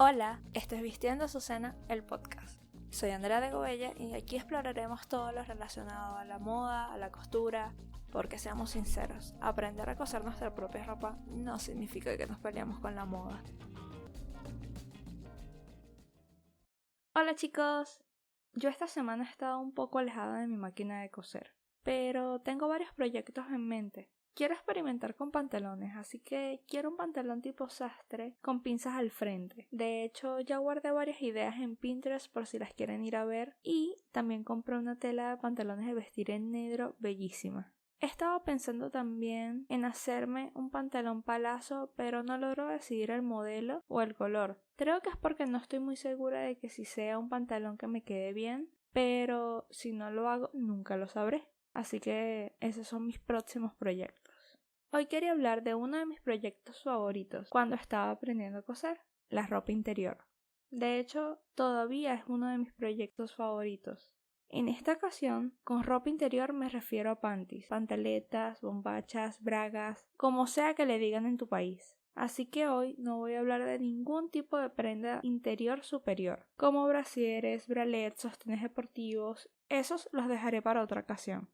Hola, esto es Vistiendo Azucena, el podcast. Soy Andrea de Gobella y aquí exploraremos todo lo relacionado a la moda, a la costura, porque seamos sinceros, aprender a coser nuestra propia ropa no significa que nos peleamos con la moda. Hola chicos, yo esta semana he estado un poco alejada de mi máquina de coser, pero tengo varios proyectos en mente. Quiero experimentar con pantalones, así que quiero un pantalón tipo sastre con pinzas al frente. De hecho, ya guardé varias ideas en Pinterest por si las quieren ir a ver y también compré una tela de pantalones de vestir en negro bellísima. He estado pensando también en hacerme un pantalón palazo, pero no logro decidir el modelo o el color. Creo que es porque no estoy muy segura de que si sea un pantalón que me quede bien, pero si no lo hago nunca lo sabré. Así que esos son mis próximos proyectos. Hoy quería hablar de uno de mis proyectos favoritos cuando estaba aprendiendo a coser, la ropa interior. De hecho, todavía es uno de mis proyectos favoritos. En esta ocasión, con ropa interior me refiero a panties, pantaletas, bombachas, bragas, como sea que le digan en tu país. Así que hoy no voy a hablar de ningún tipo de prenda interior superior, como brasieres, bralets, sostenes deportivos, esos los dejaré para otra ocasión.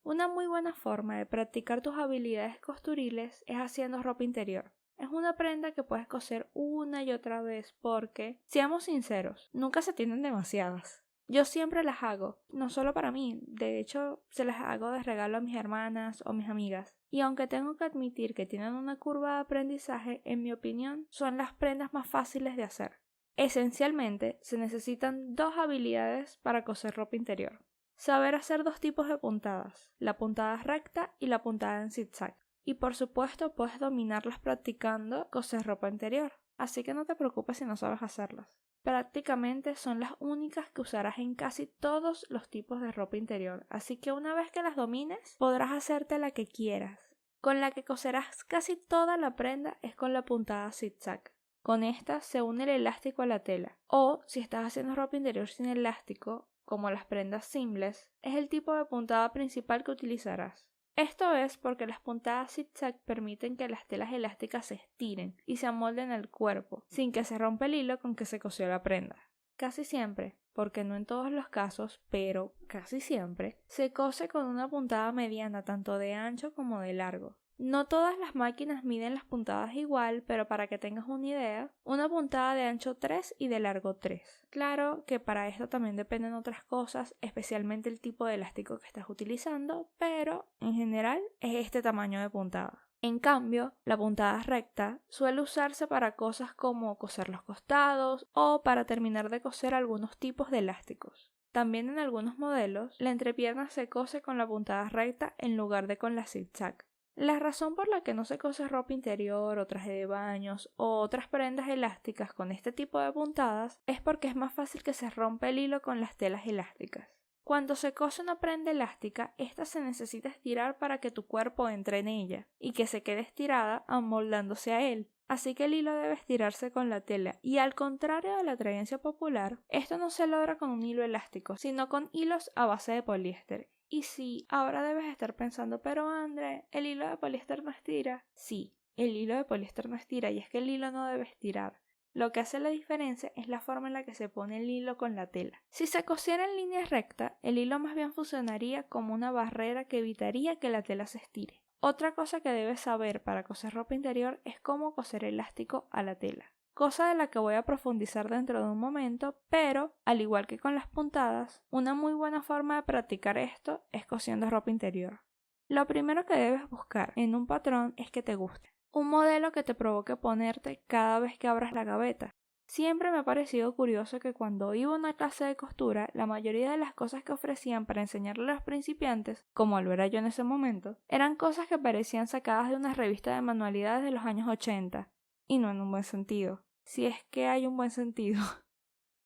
Una muy buena forma de practicar tus habilidades costuriles es haciendo ropa interior. Es una prenda que puedes coser una y otra vez porque, seamos sinceros, nunca se tienen demasiadas. Yo siempre las hago, no solo para mí, de hecho se las hago de regalo a mis hermanas o mis amigas. Y aunque tengo que admitir que tienen una curva de aprendizaje, en mi opinión, son las prendas más fáciles de hacer. Esencialmente, se necesitan dos habilidades para coser ropa interior. Saber hacer dos tipos de puntadas, la puntada recta y la puntada en zigzag. Y por supuesto puedes dominarlas practicando coser ropa interior, así que no te preocupes si no sabes hacerlas. Prácticamente son las únicas que usarás en casi todos los tipos de ropa interior, así que una vez que las domines podrás hacerte la que quieras. Con la que coserás casi toda la prenda es con la puntada zigzag. Con esta se une el elástico a la tela, o si estás haciendo ropa interior sin elástico, como las prendas seamless, es el tipo de puntada principal que utilizarás. Esto es porque las puntadas zigzag permiten que las telas elásticas se estiren y se amolden al cuerpo, sin que se rompa el hilo con que se cosió la prenda. Casi siempre, porque no en todos los casos, pero casi siempre, se cose con una puntada mediana tanto de ancho como de largo. No todas las máquinas miden las puntadas igual, pero para que tengas una idea, una puntada de ancho 3 y de largo 3. Claro que para esto también dependen otras cosas, especialmente el tipo de elástico que estás utilizando, pero en general es este tamaño de puntada. En cambio, la puntada recta suele usarse para cosas como coser los costados o para terminar de coser algunos tipos de elásticos. También en algunos modelos, la entrepierna se cose con la puntada recta en lugar de con la zigzag. La razón por la que no se cose ropa interior o traje de baños o otras prendas elásticas con este tipo de puntadas es porque es más fácil que se rompa el hilo con las telas elásticas. Cuando se cose una prenda elástica, esta se necesita estirar para que tu cuerpo entre en ella y que se quede estirada amoldándose a él. Así que el hilo debe estirarse con la tela y al contrario de la creencia popular, esto no se logra con un hilo elástico, sino con hilos a base de poliéster. Y sí, ahora debes estar pensando, pero André, ¿el hilo de poliéster no estira? Sí, el hilo de poliéster no estira y es que el hilo no debe estirar. Lo que hace la diferencia es la forma en la que se pone el hilo con la tela. Si se cosiera en línea recta, el hilo más bien funcionaría como una barrera que evitaría que la tela se estire. Otra cosa que debes saber para coser ropa interior es cómo coser elástico a la tela, cosa de la que voy a profundizar dentro de un momento, pero, al igual que con las puntadas, una muy buena forma de practicar esto es cosiendo ropa interior. Lo primero que debes buscar en un patrón es que te guste. Un modelo que te provoque ponerte cada vez que abras la gaveta. Siempre me ha parecido curioso que cuando iba a una clase de costura, la mayoría de las cosas que ofrecían para enseñarle a los principiantes, como lo era yo en ese momento, eran cosas que parecían sacadas de una revista de manualidades de los años 80, y no en un buen sentido, si es que hay un buen sentido.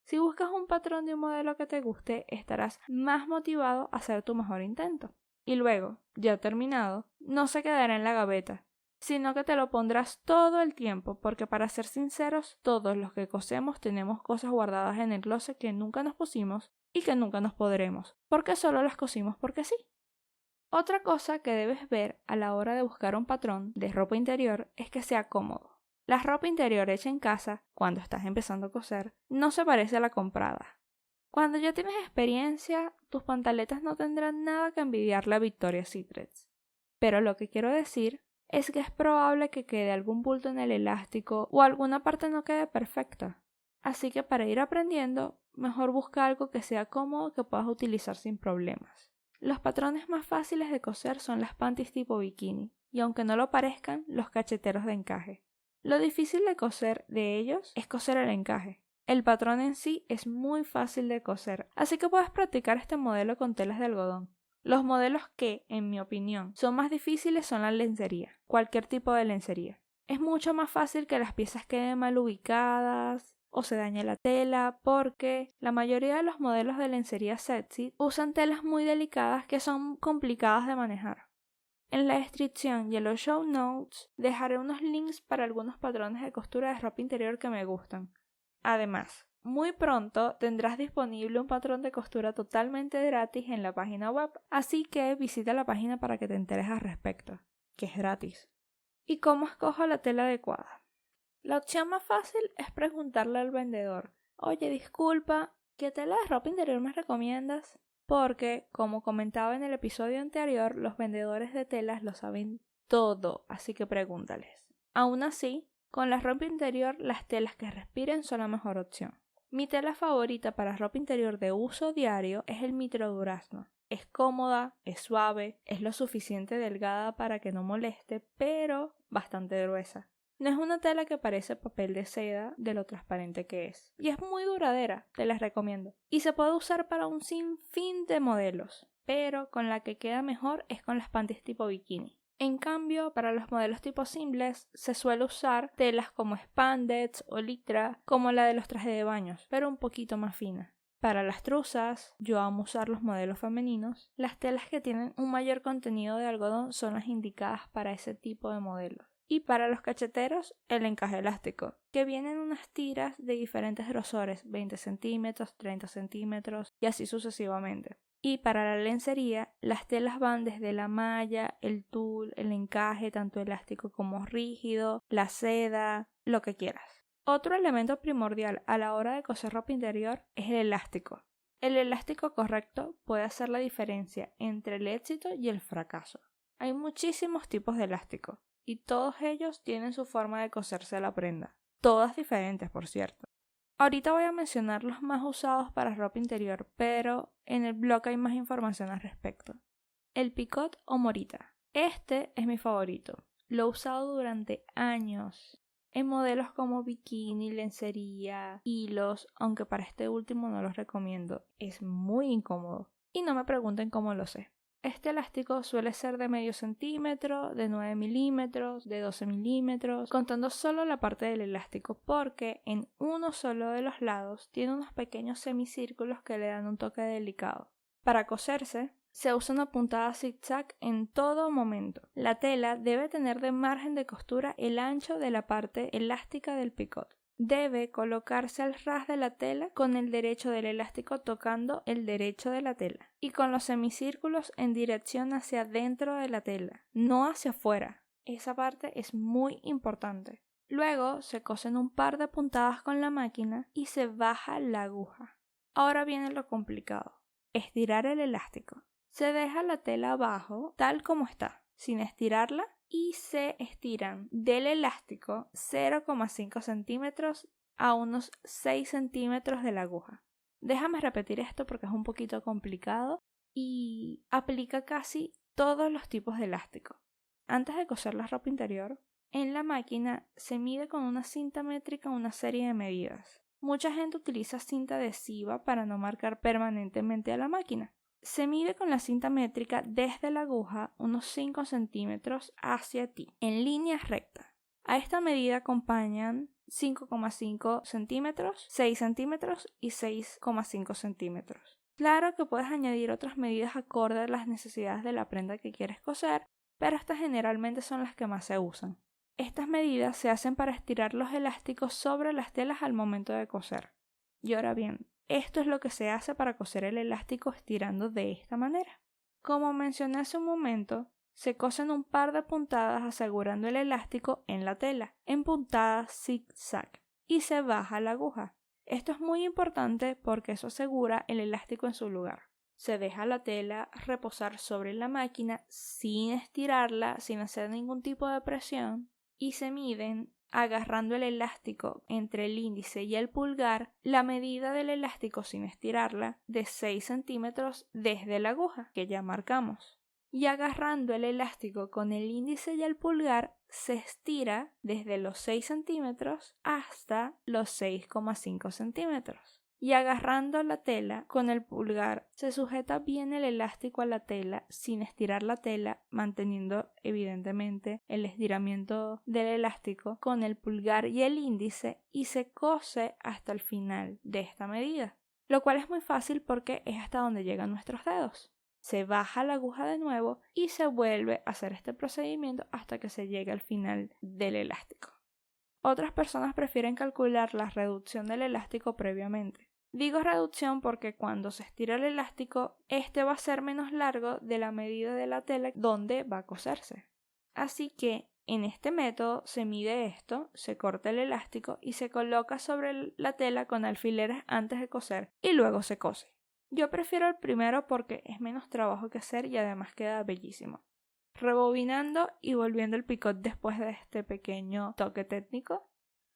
Si buscas un patrón de un modelo que te guste, estarás más motivado a hacer tu mejor intento. Y luego, ya terminado, no se quedará en la gaveta, sino que te lo pondrás todo el tiempo, porque para ser sinceros, todos los que cosemos tenemos cosas guardadas en el closet que nunca nos pusimos y que nunca nos podremos, porque solo las cosimos porque sí. Otra cosa que debes ver a la hora de buscar un patrón de ropa interior es que sea cómodo. La ropa interior hecha en casa, cuando estás empezando a coser, no se parece a la comprada. Cuando ya tienes experiencia, tus pantaletas no tendrán nada que envidiarle a Victoria's Secret. Pero lo que quiero decir es que es probable que quede algún bulto en el elástico o alguna parte no quede perfecta. Así que para ir aprendiendo, mejor busca algo que sea cómodo que puedas utilizar sin problemas. Los patrones más fáciles de coser son las panties tipo bikini, y aunque no lo parezcan, los cacheteros de encaje. Lo difícil de coser de ellos es coser el encaje. El patrón en sí es muy fácil de coser, así que puedes practicar este modelo con telas de algodón. Los modelos que, en mi opinión, son más difíciles son la lencería, cualquier tipo de lencería. Es mucho más fácil que las piezas queden mal ubicadas o se dañe la tela porque la mayoría de los modelos de lencería sexy usan telas muy delicadas que son complicadas de manejar. En la descripción y en los show notes dejaré unos links para algunos patrones de costura de ropa interior que me gustan. Además, muy pronto tendrás disponible un patrón de costura totalmente gratis en la página web, así que visita la página para que te enteres al respecto, que es gratis. ¿Y cómo escojo la tela adecuada? La opción más fácil es preguntarle al vendedor: oye, disculpa, ¿qué tela de ropa interior me recomiendas? Porque, como comentaba en el episodio anterior, los vendedores de telas lo saben todo, así que pregúntales. Aún así, con la ropa interior, las telas que respiren son la mejor opción. Mi tela favorita para ropa interior de uso diario es el microdurazno. Es cómoda, es suave, es lo suficiente delgada para que no moleste, pero bastante gruesa. No es una tela que parece papel de seda de lo transparente que es. Y es muy duradera, te las recomiendo. Y se puede usar para un sinfín de modelos, pero con la que queda mejor es con las panties tipo bikini. En cambio, para los modelos tipo simples se suele usar telas como spandex o licra, como la de los trajes de baños, pero un poquito más fina. Para las truzas, yo amo usar los modelos femeninos. Las telas que tienen un mayor contenido de algodón son las indicadas para ese tipo de modelos. Y para los cacheteros, el encaje elástico, que vienen unas tiras de diferentes grosores, 20 centímetros, 30 centímetros y así sucesivamente. Y para la lencería, las telas van desde la malla, el tul, el encaje, tanto elástico como rígido, la seda, lo que quieras. Otro elemento primordial a la hora de coser ropa interior es el elástico. El elástico correcto puede hacer la diferencia entre el éxito y el fracaso. Hay muchísimos tipos de elástico y todos ellos tienen su forma de coserse la prenda. Todas diferentes, por cierto. Ahorita voy a mencionar los más usados para ropa interior, pero en el blog hay más información al respecto. El picot o morita. Este es mi favorito. Lo he usado durante años en modelos como bikini, lencería, hilos, aunque para este último no los recomiendo. Es muy incómodo. Y no me pregunten cómo lo sé. Este elástico suele ser de medio centímetro, de 9 milímetros, de 12 milímetros, contando solo la parte del elástico porque en uno solo de los lados tiene unos pequeños semicírculos que le dan un toque delicado. Para coserse, se usa una puntada zigzag en todo momento. La tela debe tener de margen de costura el ancho de la parte elástica del picot. Debe colocarse al ras de la tela con el derecho del elástico tocando el derecho de la tela y con los semicírculos en dirección hacia dentro de la tela, no hacia afuera. Esa parte es muy importante. Luego se cosen un par de puntadas con la máquina y se baja la aguja. Ahora viene lo complicado: estirar el elástico. Se deja la tela abajo tal como está, sin estirarla, y se estiran del elástico 0,5 centímetros a unos 6 centímetros de la aguja. Déjame repetir esto porque es un poquito complicado y aplica casi todos los tipos de elástico. Antes de coser la ropa interior, en la máquina se mide con una cinta métrica una serie de medidas. Mucha gente utiliza cinta adhesiva para no marcar permanentemente a la máquina. Se mide con la cinta métrica desde la aguja unos 5 centímetros hacia ti, en línea recta. A esta medida acompañan 5,5 centímetros, 6 centímetros y 6,5 centímetros. Claro que puedes añadir otras medidas acorde a las necesidades de la prenda que quieres coser, pero estas generalmente son las que más se usan. Estas medidas se hacen para estirar los elásticos sobre las telas al momento de coser. Y ahora bien, esto es lo que se hace para coser el elástico estirando de esta manera. Como mencioné hace un momento, Se cosen un par de puntadas asegurando el elástico en la tela, en puntadas zig-zag, y se baja la aguja. Esto es muy importante porque eso asegura el elástico en su lugar. Se deja la tela reposar sobre la máquina sin estirarla, sin hacer ningún tipo de presión, y se miden agarrando el elástico entre el índice y el pulgar, la medida del elástico sin estirarla de 6 centímetros desde la aguja que ya marcamos. Y agarrando el elástico con el índice y el pulgar se estira desde los 6 centímetros hasta los 6,5 centímetros. Y agarrando la tela con el pulgar se sujeta bien el elástico a la tela sin estirar la tela, manteniendo evidentemente el estiramiento del elástico con el pulgar y el índice, y se cose hasta el final de esta medida, lo cual es muy fácil porque es hasta donde llegan nuestros dedos. Se baja la aguja de nuevo y se vuelve a hacer este procedimiento hasta que se llegue al final del elástico. Otras personas prefieren calcular la reducción del elástico previamente. Digo reducción porque cuando se estira el elástico, este va a ser menos largo de la medida de la tela donde va a coserse. Así que en este método se mide esto, se corta el elástico y se coloca sobre la tela con alfileres antes de coser y luego se cose. Yo prefiero el primero porque es menos trabajo que hacer y además queda bellísimo. Rebobinando y volviendo el picot después de este pequeño toque técnico,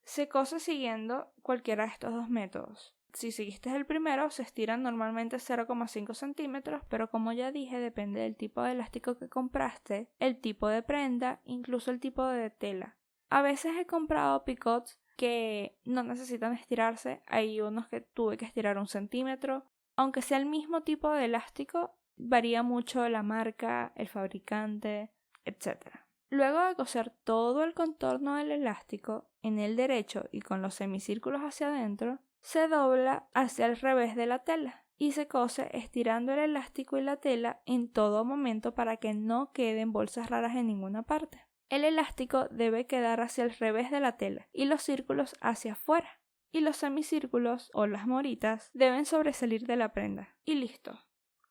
se cose siguiendo cualquiera de estos dos métodos. Si seguiste el primero, se estiran normalmente 0,5 centímetros, pero como ya dije, depende del tipo de elástico que compraste, el tipo de prenda, incluso el tipo de tela. A veces he comprado picots que no necesitan estirarse, hay unos que tuve que estirar 1 centímetro. Aunque sea el mismo tipo de elástico, varía mucho la marca, el fabricante, etc. Luego de coser todo el contorno del elástico en el derecho y con los semicírculos hacia adentro, se dobla hacia el revés de la tela y se cose estirando el elástico y la tela en todo momento para que no queden bolsas raras en ninguna parte. El elástico debe quedar hacia el revés de la tela y los círculos hacia afuera. Y los semicírculos o las moritas deben sobresalir de la prenda. Y listo.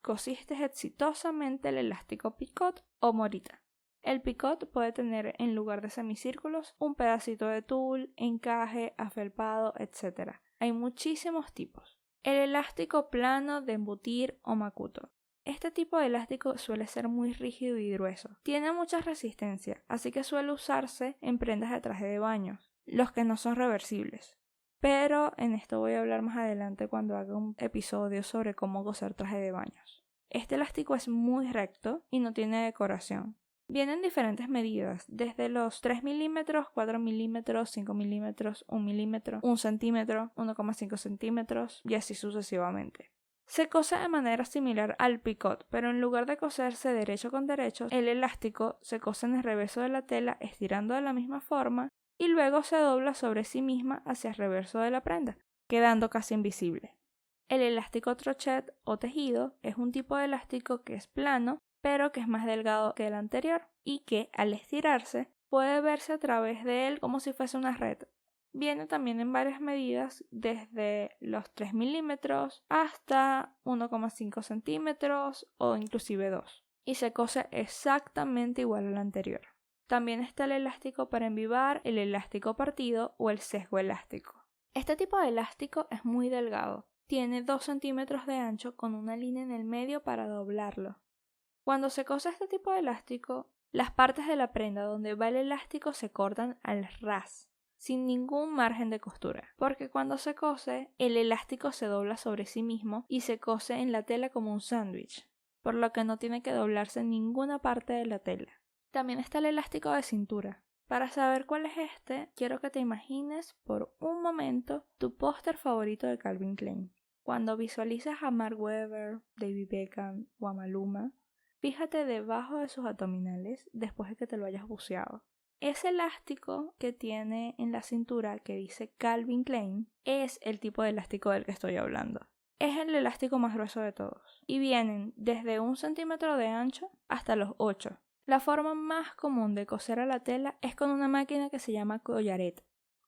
Cosiste exitosamente el elástico picot o morita. El picot puede tener en lugar de semicírculos un pedacito de tul, encaje, afelpado, etc. Hay muchísimos tipos. El elástico plano de embutir o makuto. Este tipo de elástico suele ser muy rígido y grueso. Tiene mucha resistencia, así que suele usarse en prendas de traje de baño, los que no son reversibles. Pero en esto voy a hablar más adelante cuando haga un episodio sobre cómo coser traje de baños. Este elástico es muy recto y no tiene decoración. Viene en diferentes medidas, desde los 3 milímetros, 4 milímetros, 5 milímetros, 1 milímetro, 1 centímetro, 1,5 centímetros y así sucesivamente. Se cose de manera similar al picot, pero en lugar de coserse derecho con derecho, el elástico se cose en el reverso de la tela estirando de la misma forma y luego se dobla sobre sí misma hacia el reverso de la prenda, quedando casi invisible. El elástico crochet o tejido es un tipo de elástico que es plano, pero que es más delgado que el anterior y que, al estirarse, puede verse a través de él como si fuese una red. Viene también en varias medidas, desde los 3 milímetros hasta 1,5 centímetros o inclusive 2, y se cose exactamente igual al anterior. También está el elástico para envivar, el elástico partido o el sesgo elástico. Este tipo de elástico es muy delgado, tiene 2 centímetros de ancho con una línea en el medio para doblarlo. Cuando se cose este tipo de elástico, las partes de la prenda donde va el elástico se cortan al ras, sin ningún margen de costura, porque cuando se cose, el elástico se dobla sobre sí mismo y se cose en la tela como un sándwich, por lo que no tiene que doblarse en ninguna parte de la tela. También está el elástico de cintura. Para saber cuál es este, quiero que te imagines por un momento tu póster favorito de Calvin Klein. Cuando visualizas a Mark Webber, David Beckham o a Maluma, fíjate debajo de sus abdominales después de que te lo hayas buceado. Ese elástico que tiene en la cintura que dice Calvin Klein es el tipo de elástico del que estoy hablando. Es el elástico más grueso de todos y vienen desde 1 centímetro de ancho hasta los 8. La forma más común de coser a la tela es con una máquina que se llama collaret,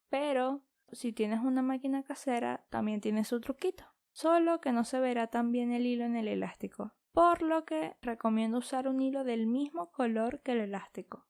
pero si tienes una máquina casera también tiene su truquito, solo que no se verá tan bien el hilo en el elástico. por lo que recomiendo usar un hilo del mismo color que el elástico.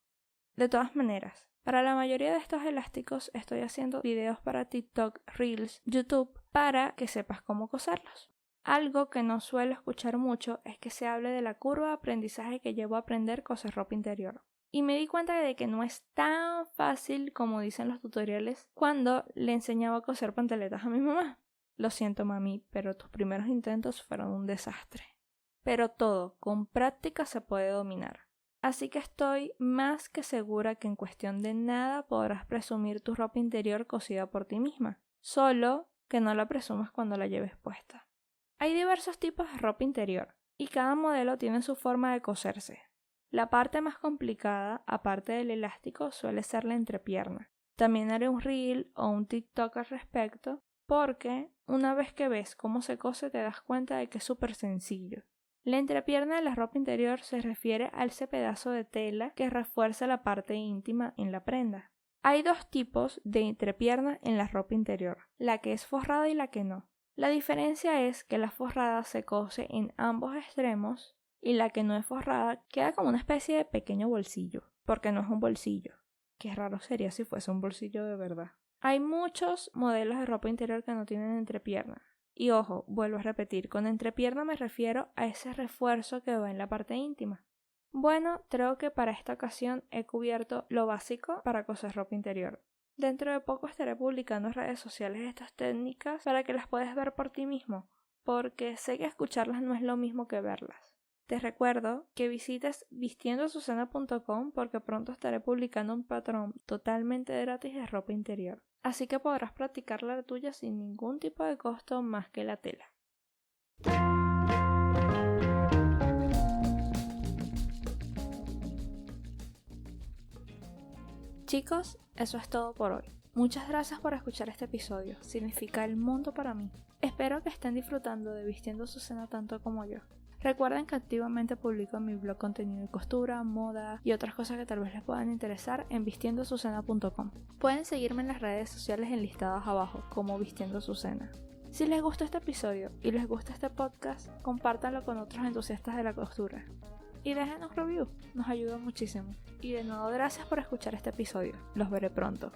De todas maneras, para la mayoría de estos elásticos estoy haciendo videos para TikTok, Reels, YouTube para que sepas cómo coserlos. Algo que no suelo escuchar mucho es que se hable de la curva de aprendizaje que llevo a aprender coser ropa interior. Y me di cuenta de que no es tan fácil como dicen los tutoriales cuando le enseñaba a coser pantaletas a mi mamá. Lo siento, mami, pero tus primeros intentos fueron un desastre. Pero todo, con práctica se puede dominar. Así que estoy más que segura que en cuestión de nada podrás presumir tu ropa interior cosida por ti misma. Solo que no la presumas cuando la lleves puesta. Hay diversos tipos de ropa interior y cada modelo tiene su forma de coserse. La parte más complicada, aparte del elástico, suele ser la entrepierna. También haré un reel o un TikTok al respecto porque una vez que ves cómo se cose te das cuenta de que es súper sencillo. La entrepierna de la ropa interior se refiere a ese pedazo de tela que refuerza la parte íntima en la prenda. Hay dos tipos de entrepierna en la ropa interior, la que es forrada y la que no. La diferencia es que la forrada se cose en ambos extremos y la que no es forrada queda como una especie de pequeño bolsillo, porque no es un bolsillo. Qué raro sería si fuese un bolsillo de verdad. Hay muchos modelos de ropa interior que no tienen entrepierna. Y ojo, vuelvo a repetir, con entrepierna me refiero a ese refuerzo que va en la parte íntima. Bueno, creo que para esta ocasión he cubierto lo básico para coser ropa interior. Dentro de poco estaré publicando en redes sociales estas técnicas para que las puedas ver por ti mismo, porque sé que escucharlas no es lo mismo que verlas. Te recuerdo que visites vistiendoazucena.com porque pronto estaré publicando un patrón totalmente gratis de ropa interior. Así que podrás practicar la tuya sin ningún tipo de costo más que la tela. Chicos, eso es todo por hoy. Muchas gracias por escuchar este episodio. Significa el mundo para mí. Espero que estén disfrutando de Vistiendo Azucena tanto como yo. Recuerden que activamente publico en mi blog contenido de costura, moda y otras cosas que tal vez les puedan interesar en vistiendoazucena.com. Pueden seguirme en las redes sociales enlistadas abajo como Vistiendo Azucena. Si les gustó este episodio y les gusta este podcast, compártanlo con otros entusiastas de la costura. Y déjenos review, nos ayuda muchísimo. Y de nuevo gracias por escuchar este episodio. Los veré pronto.